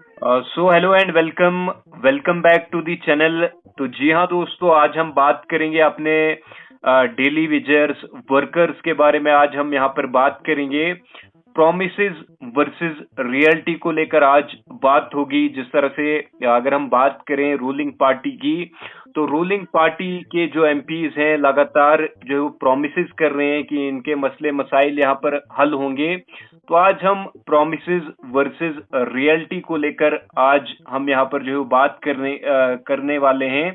So hello and welcome welcome back to the channel. तो जी हाँ दोस्तों, आज हम बात करेंगे अपने डेली वेजर्स वर्कर्स के बारे में। आज हम यहाँ पर बात करेंगे प्रोमिसेस वर्सेस रियलिटी को लेकर आज बात होगी। जिस तरह से अगर हम बात करें रूलिंग पार्टी की, तो रूलिंग पार्टी के जो एमपीज हैं लगातार जो प्रोमिसेस कर रहे हैं कि इनके मसले मसाइल यहाँ पर हल होंगे। तो आज हम प्रोमिसेस वर्सेस रियलिटी को लेकर आज हम यहाँ पर जो बात करने वाले हैं।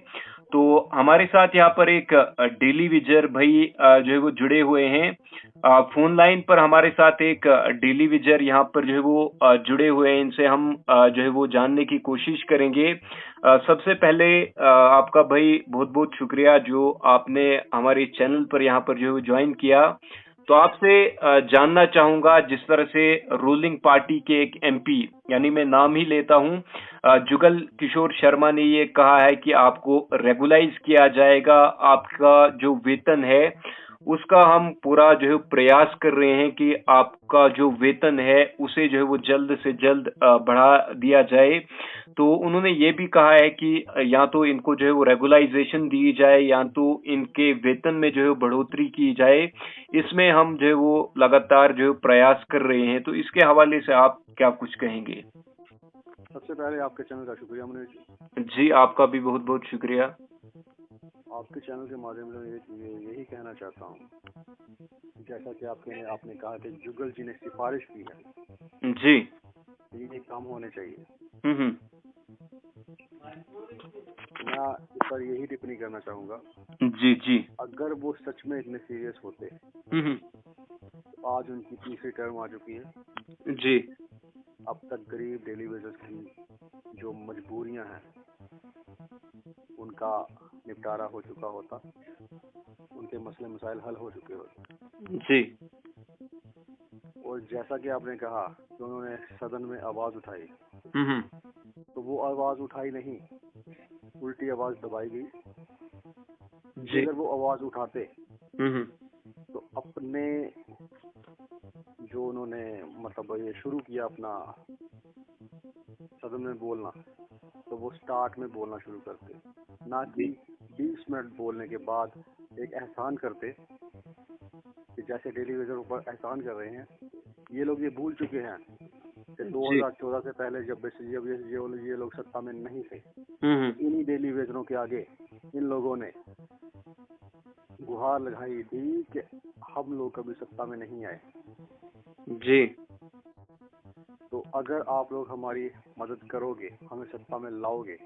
तो हमारे साथ यहाँ पर एक डेली विजर भाई जो है वो जुड़े हुए हैं। फोन लाइन पर हमारे साथ एक डेली विजर यहाँ पर जो है वो जुड़े हुए हैं। इनसे हम जो है वो जानने की कोशिश करेंगे। सबसे पहले आपका भाई बहुत बहुत शुक्रिया जो आपने हमारे चैनल पर यहाँ पर जो है ज्वाइन किया। तो आपसे जानना चाहूंगा, जिस तरह से रूलिंग पार्टी के एक एमपी, यानी मैं नाम ही लेता हूं, जुगल किशोर शर्मा ने ये कहा है कि आपको रेगुलाइज किया जाएगा, आपका जो वेतन है उसका हम पूरा जो है प्रयास कर रहे हैं कि आपका जो वेतन है उसे जो है वो जल्द से जल्द बढ़ा दिया जाए। तो उन्होंने ये भी कहा है कि या तो इनको जो है वो रेगुलाइजेशन दी जाए या तो इनके वेतन में जो है बढ़ोतरी की जाए। इसमें हम जो है वो लगातार जो है प्रयास कर रहे हैं। तो इसके हवाले से आप क्या कुछ कहेंगे? सबसे पहले आपके चैनल का शुक्रिया मनोज जी। जी, आपका भी बहुत बहुत शुक्रिया। आपके चैनल के माध्यम से यही कहना चाहता हूँ, जैसा कि आपने कहा कि जुगल जी ने सिफारिश की है, जी। ये काम होने चाहिए। हम्म। मैं इस पर यही टिप्पणी करना चाहूंगा, जी जी। अगर वो सच में इतने सीरियस होते तो आज उनकी तीसरी टर्म आ चुकी है। जी। अब तक गरीब डेली वेजर्स की जो मजबूरियां हैं उनका निपटारा हो चुका होता, उनके मसले मसाइल हल हो चुके होते। जी। और जैसा कि आपने कहा कि उन्होंने सदन में आवाज उठाई, तो वो आवाज उठाई नहीं, उल्टी आवाज दबाई गई। जी। अगर वो आवाज उठाते तो अपने जो उन्होंने मतलब ये शुरू किया अपना सदन में बोलना, तो वो स्टार्ट में बोलना शुरू करते, ना कि 20 मिनट बोलने के बाद एक एहसान करते कि जैसे डेली वेजर ऊपर एहसान कर रहे हैं। ये लोग ये भूल चुके हैं कि 2014 से पहले जब ये लोग सत्ता में नहीं थे, इन्हीं डेली वेजरों के आगे इन लोगों ने गुहार लगाई थी कि हम लोग कभी सत्ता में नहीं आए। जी। तो अगर आप लोग हमारी मदद करोगे, हमें सत्ता में लाओगे,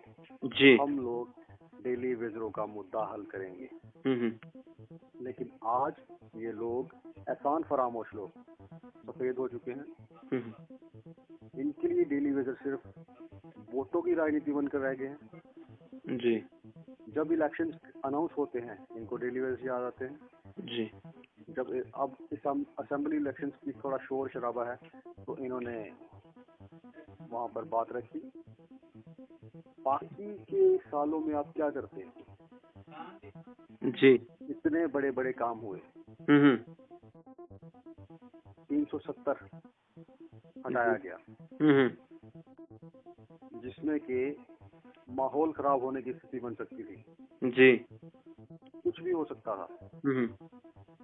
जी। हम लोग डेली वेजरों का मुद्दा हल करेंगे। लेकिन आज ये लोग एहसान फरामोश लोग सफेद हो चुके हैं। इनके लिए डेली वेजर सिर्फ वोटों की राजनीति बनकर रह गए हैं। जी। जब इलेक्शन अनाउंस होते हैं इनको डेली वेजर याद आते हैं। जी। जब अब इस असेंबली इलेक्शन की थोड़ा शोर शराबा है तो इन्होंने वहां पर बात रखी। बाकी के सालों में आप क्या करते हैं? जी। इतने बड़े बड़े काम हुए, 370 हटाया गया, जिसमें कि माहौल खराब होने की स्थिति बन सकती थी। जी। कुछ भी हो सकता था।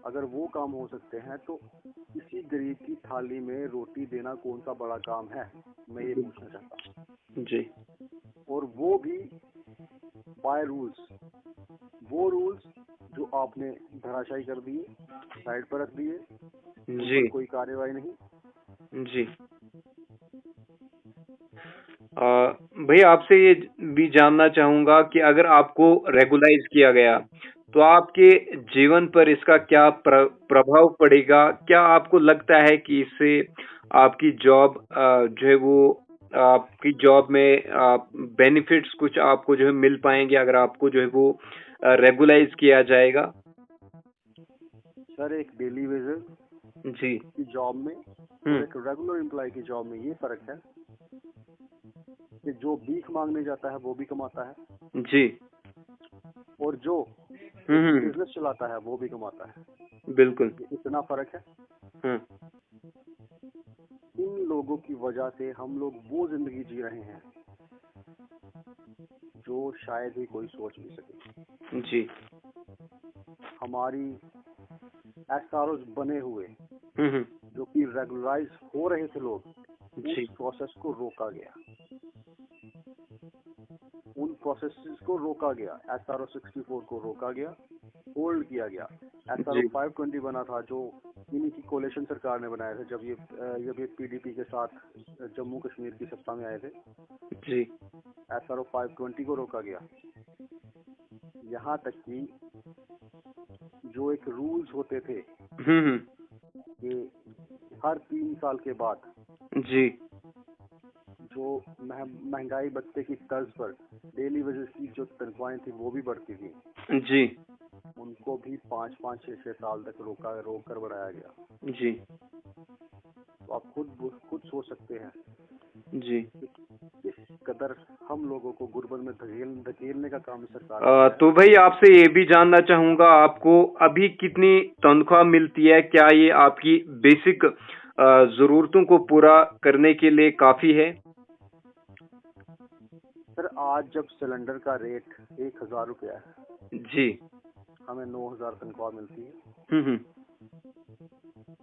अगर वो काम हो सकते हैं तो किसी गरीब की थाली में रोटी देना कौन सा बड़ा काम है, मैं ये पूछना चाहता हूँ। जी। और वो भी बाय रूल्स, वो रूल्स जो आपने धराशायी कर दिए, साइड पर रख दिए, जी, कोई कार्रवाई नहीं। जी। भैया आपसे ये भी जानना चाहूंगा कि अगर आपको रेगुलाइज किया गया तो आपके जीवन पर इसका क्या प्रभाव पड़ेगा? क्या आपको लगता है कि इससे आपकी जॉब जो है वो आपकी जॉब में बेनिफिट्स कुछ आपको जो है मिल पाएंगे अगर आपको जो है वो रेगुलाइज किया जाएगा? सर, एक डेली वेजर जी की जॉब में और एक रेगुलर एम्प्लॉय की जॉब में ये फर्क है कि जो भीख मांगने जाता है वो भी कमाता है जी, और जो बिजनेस चलाता है वो भी कमाता है। बिल्कुल इतना फर्क है। इन लोगों की वजह से हम लोग वो जिंदगी जी रहे हैं जो शायद ही कोई सोच भी सके। जी। हमारी एसआरओ बने हुए हम्म। जो कि रेगुलराइज हो रहे थे लोग, जी। उस प्रोसेस को रोका गया, उन प्रोसेस को रोका गया, एसआरओ 64 को रोका गया, होल्ड किया गया। एसआरओ जी। 520 बना था जो इन्हीं की कोलेशन सरकार ने बनाया था जब ये पीडीपी के साथ जम्मू कश्मीर की सत्ता में आए थे। जी। एसआरओ 520 को रोका गया। यहाँ तक कि जो एक रूल्स होते थे हम्म। कि हर 3 साल के बाद जी। जो महंगाई बढ़ने की तर्ज पर डेली वेजेस की जो तनख्वाहें थी वो भी बढ़ती थी, जी। उनको भी 5-5, 6-6 साल तक रोक कर बढ़ाया गया। जी। तो आप खुद सोच सकते हैं जी। कि किस कदर हम लोगों को गुर्बत में धकेलने का काम सरकार तो भाई आपसे ये भी जानना चाहूंगा, आपको अभी कितनी तनख्वाह मिलती है? क्या ये आपकी बेसिक जरूरतों को पूरा करने के लिए काफी है? सर आज जब सिलेंडर का रेट 1000 रुपया है, जी। हमें 9000 तनख्वाह मिलती है हम्म।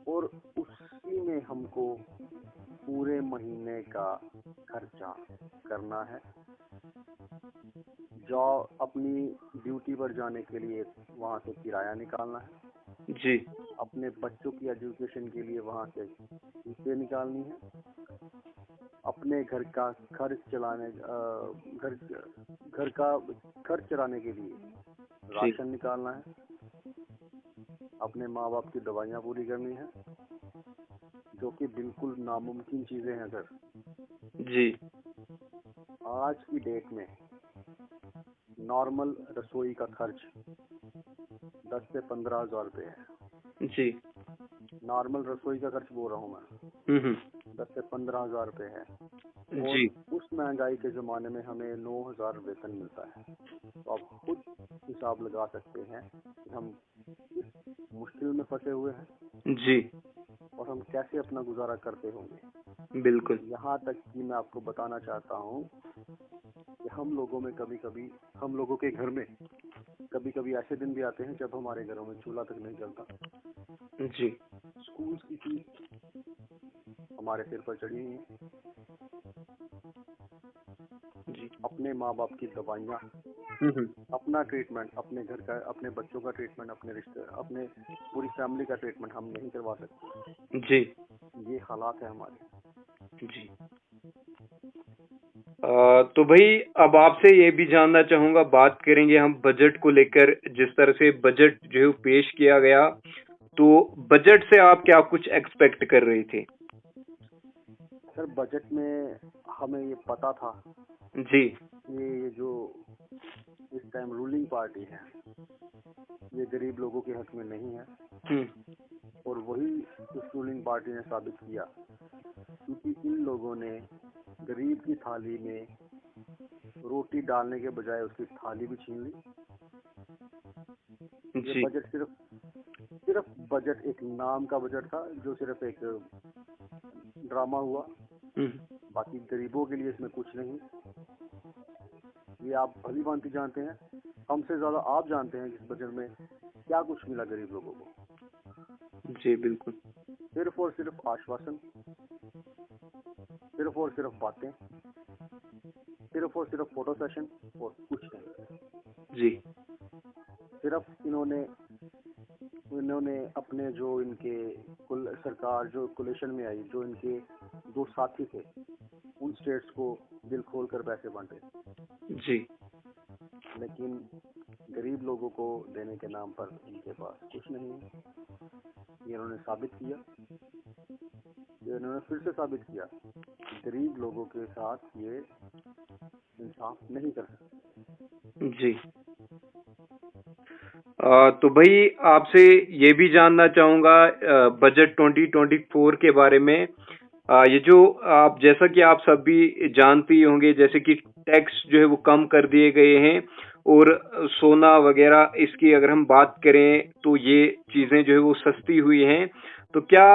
और उसी में हमको पूरे महीने का खर्चा करना है। जो अपनी ड्यूटी पर जाने के लिए वहाँ से किराया निकालना है, जी। अपने बच्चों की एजुकेशन के लिए वहाँ से फीसें निकालनी है, अपने घर का खर्च चलाने घर का खर्च चलाने के लिए राशन निकालना है, अपने माँ बाप की दवाइयाँ पूरी करनी है, जो कि बिल्कुल नामुमकिन चीजें हैं सर। जी। आज की डेट में नॉर्मल रसोई का खर्च 10 से 15 हजार रुपये है। जी। नॉर्मल रसोई का खर्च बोल रहा हूँ मैं, 10 से 15 हजार रुपये है। और जी। उस महंगाई के जमाने में हमें 9000 वेतन मिलता है। तो आप खुद हिसाब लगा सकते हैं कि हम किस मुश्किल में फंसे हुए हैं जी। और हम कैसे अपना गुजारा करते होंगे। बिल्कुल। यहाँ तक कि मैं आपको बताना चाहता हूँ कि हम लोगों के घर में कभी ऐसे दिन भी आते हैं जब हमारे घरों में चूल्हा तक नहीं जलता। जी। स्कूल की फीस हमारे सिर पर चढ़ी हुई है, जी। अपने माँ बाप की दवाइयाँ, अपना ट्रीटमेंट, अपने घर का, अपने बच्चों का ट्रीटमेंट, अपने पूरी फैमिली का ट्रीटमेंट हम नहीं करवा सकते। जी। ये हालात है हमारे। जी। तो भाई अब आपसे ये भी जानना चाहूंगा, बात करेंगे हम बजट को लेकर। जिस तरह से बजट जो है पेश किया गया, तो बजट से आप क्या कुछ एक्सपेक्ट कर रहे थे? सर बजट में हमें ये पता था जी। ये जो इस टाइम रूलिंग पार्टी है ये गरीब लोगों के हक में नहीं है, और वही इस रूलिंग पार्टी ने साबित किया, क्योंकि इन लोगों ने गरीब की थाली में रोटी डालने के बजाय उसकी थाली भी छीन ली। ये बजट सिर्फ बजट एक नाम का बजट था, जो सिर्फ एक ड्रामा हुआ। बाकी गरीबों के लिए इसमें कुछ नहीं। ये आप भली भांति जानते हैं, हमसे ज्यादा आप जानते हैं इस बजट में क्या कुछ मिला गरीब लोगों को। जी बिल्कुल। सिर्फ और सिर्फ आश्वासन, सिर्फ और सिर्फ बातें, सिर्फ और सिर्फ फोटो सेशन और कुछ नहीं। जी। सिर्फ इन्होंने अपने जो इनके सरकार जो कोलिशन में आई, जो इनके दो साथी थे, उन स्टेट्स को दिल खोल कर पैसे बांटे। जी। लेकिन गरीब लोगों को देने के नाम पर इनके पास कुछ नहीं है। ये इन्होंने साबित किया, ये इन्होंने फिर से साबित किया, गरीब लोगों के साथ ये इंसाफ नहीं कर सकते। जी। तो भाई आपसे ये भी जानना चाहूंगा बजट 2024 के बारे में। ये जो आप, जैसा कि आप सब भी जानते ही होंगे, जैसे कि टैक्स जो है वो कम कर दिए गए हैं, और सोना वगैरह इसकी अगर हम बात करें तो ये चीजें जो है वो सस्ती हुई हैं। तो क्या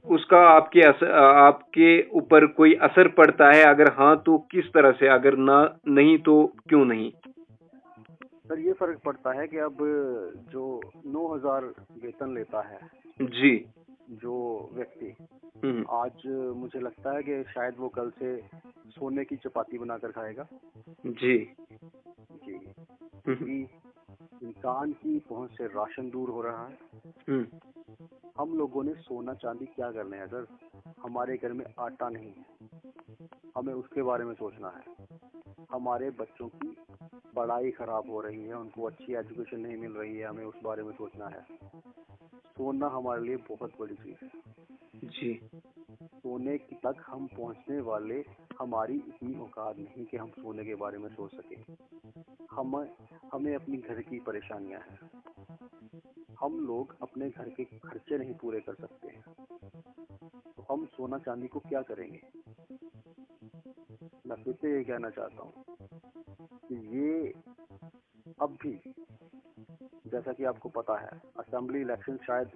उसका आपके ऊपर कोई असर पड़ता है? अगर हाँ तो किस तरह से? अगर ना नहीं तो क्यों नहीं? सर ये फर्क पड़ता है कि अब जो 9,000 वेतन लेता है जी। जो व्यक्ति, हम्म। आज मुझे लगता है कि शायद वो कल से सोने की चपाती बनाकर खाएगा। जी। जी। हम्म। क्योंकि इंसान की पहुंच से राशन दूर हो रहा है। हम्म। हम लोगों ने सोना चांदी क्या करने है सर? हमारे घर में आटा नहीं है, हमें उसके बारे में सोचना है। हमारे बच्चों की पढ़ाई खराब हो रही है, उनको अच्छी एजुकेशन नहीं मिल रही है, हमें उस बारे में सोचना है। सोना हमारे लिए बहुत बड़ी चीज है। जी। सोने की तक हम पहुंचने वाले, हमारी इतनी औकात नहीं कि हम सोने के बारे में सोच सके। हमें अपनी घर की परेशानियां हैं। हम लोग अपने घर के खर्चे नहीं पूरे कर सकते हैं, तो हम सोना चांदी को क्या करेंगे? मैं फिर से ये कहना चाहता हूँ कि ये अब भी, जैसा कि आपको पता है, असेंबली इलेक्शन शायद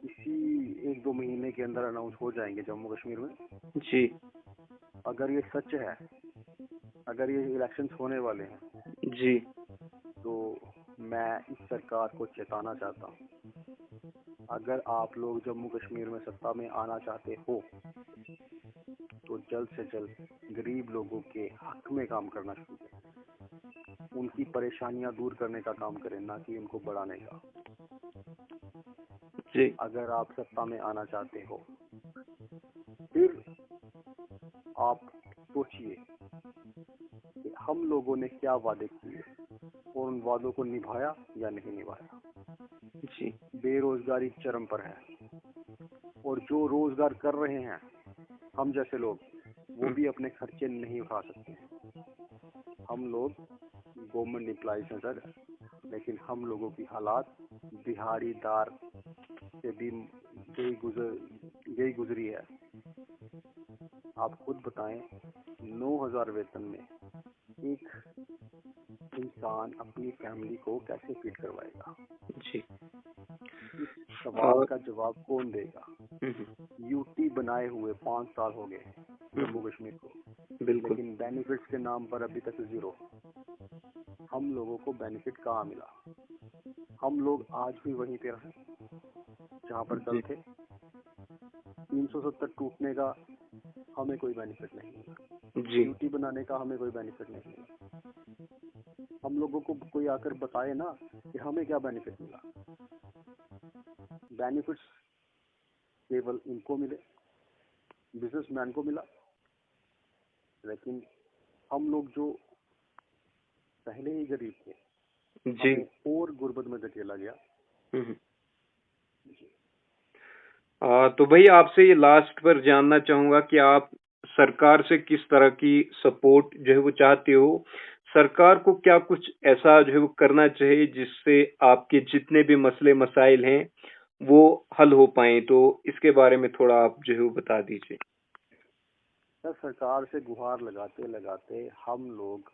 इसी 1-2 महीने के अंदर अनाउंस हो जाएंगे जम्मू कश्मीर में। जी। अगर ये सच है, अगर ये इलेक्शन होने वाले हैं, जी। तो मैं इस सरकार को चेताना चाहता हूँ, अगर आप लोग जम्मू कश्मीर में सत्ता में आना चाहते हो तो जल्द से जल्द गरीब लोगों के हक में काम करना शुरू करें। उनकी परेशानियां दूर करने का काम करें, ना कि उनको बढ़ाने का। जी। अगर आप सत्ता में आना चाहते हो, फिर आप सोचिए कि हम लोगों ने क्या वादे किए और उन वादों को निभाया या नहीं निभाया। जी। बेरोजगारी चरम पर है, और जो रोजगार कर रहे हैं हम जैसे लोग, वो भी अपने खर्चे नहीं उठा सकते। हम लोग गवर्नमेंट एम्प्लॉइज हैं सर, लेकिन हम लोगों की हालात दिहाड़ीदार से भी यही गुजरी है। आप खुद बताएं, 9,000 वेतन में एक इंसान अपनी फैमिली को कैसे फीड करवाएगा? जी। इस सवाल का जवाब कौन देगा? हम्म। यूटी बनाए हुए 5 साल हो गए जम्मू कश्मीर को, बिल्कुल। लेकिन बेनिफिट्स के नाम पर अभी तक जीरो। हम लोगों को बेनिफिट कहाँ मिला? हम लोग आज भी वहीं पे हैं जहाँ पर कल जी। थे। 370 टूटने का हमें कोई बेनिफिट नहीं मिला, जी। यूटी बनाने का हमें कोई बेनिफिट नहीं मिला। हम लोगों को कोई आकर बताए ना कि हमें क्या बेनिफिट मिला। बेनिफिट्स केवल इनको मिले, बिजनेसमैन को मिला, लेकिन हम लोग जो पहले ही गरीब थे, जी। हमें और गुर्बत में धकेला गया। हम्म। तो भाई आपसे ये लास्ट पर जानना चाहूंगा कि आप सरकार से किस तरह की सपोर्ट जो है वो चाहते हो? सरकार को क्या कुछ ऐसा जो है वो करना चाहिए जिससे आपके जितने भी मसले मसाइल हैं वो हल हो पाए? तो इसके बारे में थोड़ा आप जो है वो बता दीजिए। सर, सरकार से गुहार लगाते लगाते हम लोग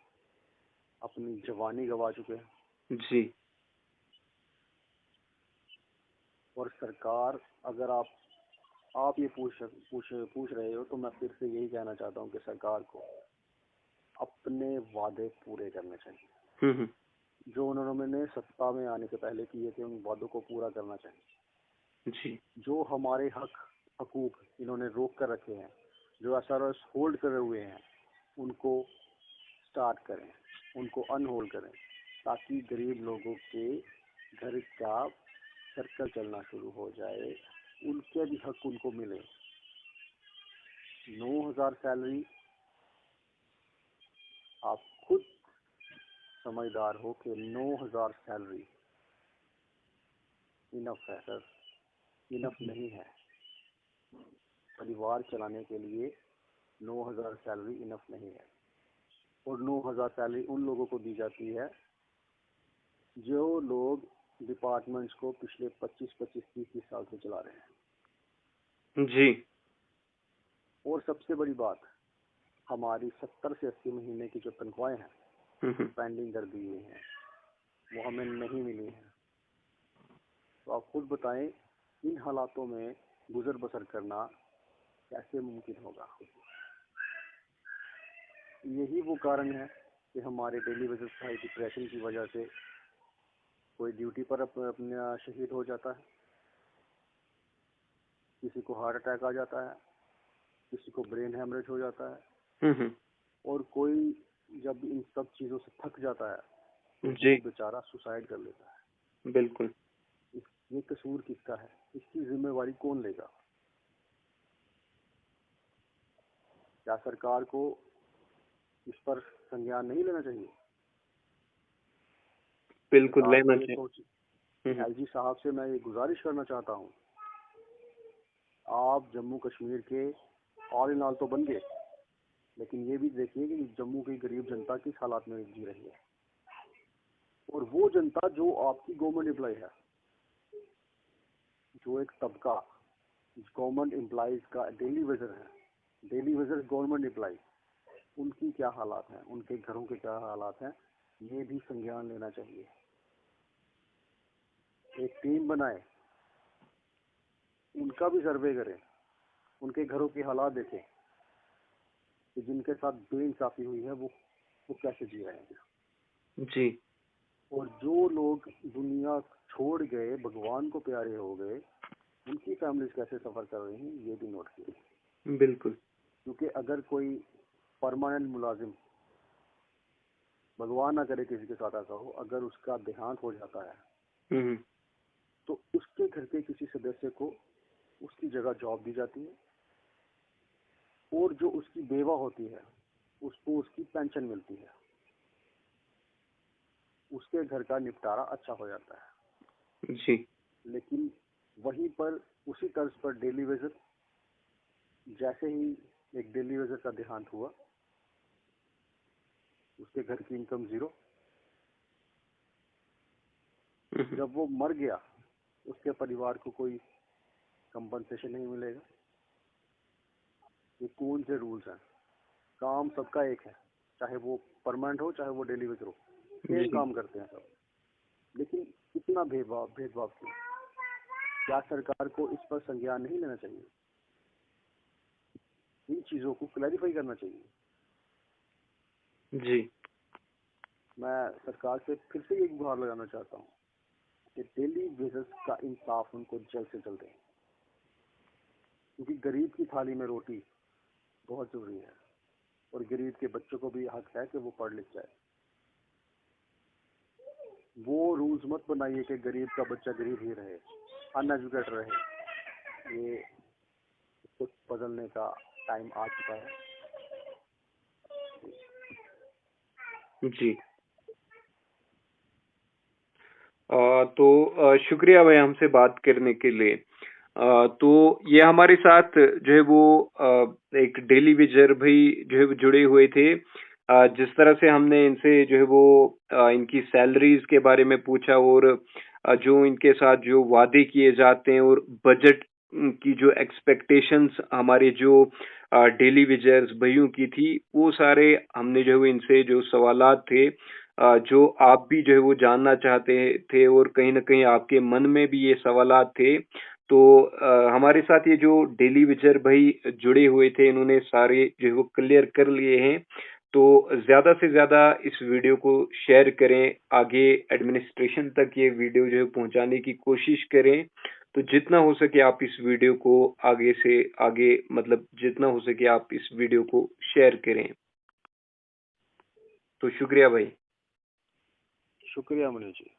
अपनी जवानी गवा चुके हैं। जी। और सरकार, अगर आप ये पूछ रहे हो, तो मैं फिर से यही कहना चाहता हूँ कि सरकार को अपने वादे पूरे करने चाहिए। हम्म। जो उन्होंने सत्ता में आने से पहले किए थे, उन वादों को पूरा करना चाहिए। जी। जो हमारे हकूक इन्होंने रोक कर रखे हैं, जो एसआरएस होल्ड करे हुए हैं, उनको स्टार्ट करें, उनको अनहोल्ड करें, ताकि गरीब लोगों के घर का सर्कल चलना शुरू हो जाए, उनके भी हक उनको मिले। 9,000 सैलरी, आप खुद समझदार हो कि 9,000 सैलरी इनफ है सर, इनफ नहीं है। परिवार चलाने के लिए 9,000 सैलरी इनफ नहीं है। और 9,000 सैलरी उन लोगों को दी जाती है जो लोग डिपार्टमेंट्स को पिछले 25-25, 30 साल से चला रहे हैं। जी। और सबसे बड़ी बात, हमारी 70 से 80 महीने की जो तनख्वाहें हैं पेंडिंग कर दी हुई हैं, वो हमें नहीं मिली हैं। तो आप खुद बताएं इन हालातों में गुजर बसर करना कैसे मुमकिन होगा? यही वो कारण है कि हमारे डेली बेसिस हाई डिप्रेशन की वजह से कोई ड्यूटी पर अपना शहीद हो जाता है, किसी को हार्ट अटैक आ जाता है, किसी को ब्रेन हेमरेज हो जाता है, और कोई जब इन सब चीज़ों से थक जाता है तो जी वो बेचारा सुसाइड कर लेता है। बिल्कुल। ये कसूर किसका है? इसकी जिम्मेवारी कौन लेगा? क्या सरकार को इस पर संज्ञान नहीं लेना चाहिए? बिल्कुल सरकार लेना को ये चाहिए। एलजी साहब से मैं ये गुजारिश करना चाहता हूँ, आप जम्मू कश्मीर के ऑल इन ऑल तो बन गए, लेकिन ये भी देखिए कि जम्मू की गरीब जनता किस हालात में जी रही है, और वो जनता जो आपकी गवर्नमेंट एम्प्लॉय है, जो एक तबका गवर्नमेंट एम्प्लॉयज का डेली वेजर है, डेली वेजर गवर्नमेंट एम्प्लॉय, उनकी क्या हालात हैं, उनके घरों के क्या हालात हैं, ये भी संज्ञान लेना चाहिए। एक टीम बनाए, उनका भी सर्वे करें, उनके घरों के हालात देखें कि जिनके साथ बेइंसाफी हुई है वो कैसे जी रहे हैं। जी और जो लोग दुनिया छोड़ गए, भगवान को प्यारे हो गए, उनकी फैमिलीज कैसे सफर कर रही हैं, ये भी नोट कीजिए। बिल्कुल। क्योंकि अगर कोई परमानेंट मुलाजिम, भगवान ना करे किसी के साथ ऐसा हो, अगर उसका देहांत हो जाता है तो उसके घर के किसी सदस्य को उसकी जगह जॉब दी जाती है, और जो उसकी बेवा होती है उसको उसकी पेंशन मिलती है, उसके घर का निपटारा अच्छा हो जाता है। जी लेकिन वहीं पर उसी तर्ज पर डेली वेजर, जैसे ही एक डेली वेजर का देहांत हुआ, उसके घर की इनकम जीरो, जब वो मर गया उसके परिवार को कोई कंपनसेशन नहीं मिलेगा। ये कौन से रूल्स हैं? काम सबका एक है, चाहे वो परमानेंट हो चाहे वो डेली वेजर हो, सेम जी काम करते हैं सब, लेकिन इतना भेदभाव क्यों? क्या सरकार को इस पर संज्ञान नहीं लेना चाहिए? इन चीजों को क्लैरिफाई करना चाहिए। जी मैं सरकार से फिर से एक गुहार लगाना चाहता हूँ कि डेली बेसिस का इंसाफ उनको जल्द से जल्द दें, क्योंकि गरीब की थाली में रोटी बहुत जरूरी है, और गरीब के बच्चों को भी हक है कि वो पढ़ लिख जाए। वो रूल्स मत बनाइए कि गरीब का बच्चा गरीब ही रहे, अनएजुकेटेड रहे। ये कुछ बदलने का टाइम आ चुका है। जी तो शुक्रिया भाई हमसे बात करने के लिए। तो ये हमारे साथ जो है वो एक डेली वेजर भाई जो है वो जुड़े हुए थे। जिस तरह से हमने इनसे जो है वो इनकी सैलरीज के बारे में पूछा, और जो इनके साथ जो वादे किए जाते हैं, और बजट की जो एक्सपेक्टेशंस हमारे जो डेली वेजर्स भाइयों की थी, वो सारे हमने जो है वो इनसे जो सवालात थे, जो आप भी जो है वो जानना चाहते थे, और कहीं ना कहीं आपके मन में भी ये सवालात थे। तो हमारे साथ ये जो डेली वेजर भाई जुड़े हुए थे, इन्होंने सारे जो है वो क्लियर कर लिए हैं। तो ज्यादा से ज्यादा इस वीडियो को शेयर करें, आगे एडमिनिस्ट्रेशन तक ये वीडियो जो है पहुंचाने की कोशिश करें। तो जितना हो सके आप इस वीडियो को आगे से आगे, मतलब जितना हो सके आप इस वीडियो को शेयर करें। तो शुक्रिया भाई। शुक्रिया मनीष जी।